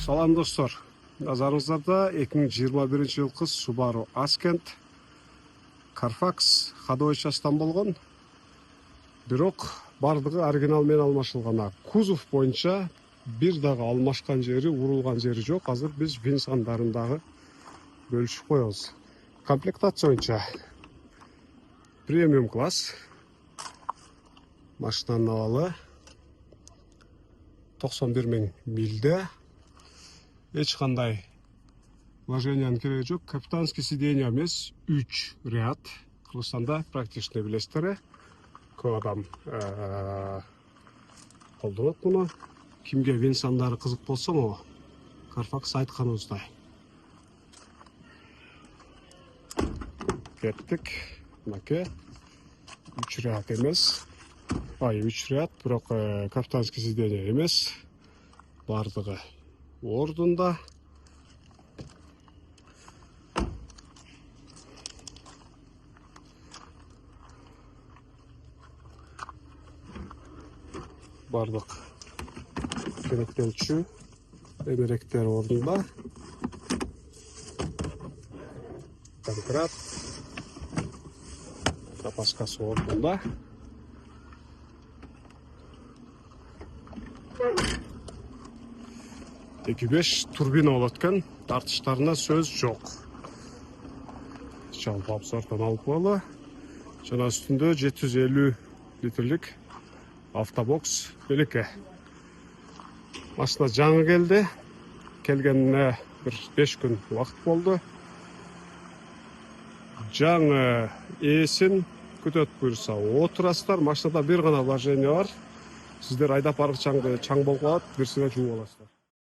Салам достор. Назарыңыздарда 2021 жылкы Subaru Ascent Carfax ходовой частан болгон. Бирок бардыгы оригинал менен алмашылган. Кузов боюнча бир дагы алмашкан жери, урулган жери жок. Азыр биз винсандарын дагы бөлүшүп коебуз. Комплектация боюнча премиум класс. Машинанын абалы 91 000 милде. Эч кандай вложениянын кереги жок. Капитанский сиденье эмес, 3 ряд. Кыргызстанда практично билесиздер. Көп адам колдонот муну. Кимге винсандары кызык болсо му, Carfax айтканыбыздай. Кеттик. Мынакей 3 ряд эмес. 3 ряд, бирок капитанский сиденье эмес. Бардыгы ордунда. Бардык керектелчү эмеректер ордунда. Конкрат запаскасы ордунда. Экибеш турбина болот экен, тартыштарына сөз жок. Жалпы обзордон алып коелу. Жана үстүндө 750 литрлик автобокс белекке. Машина жаңы келди. Келгенине бир 5 күн убакыт болду. Жаңы ээсин күтөт буйрса отурасыздар. Машинада бир гана вложение бар. Сиздер айдап баргычаңды чаң болуп калат, бирсине жууп аласыздар.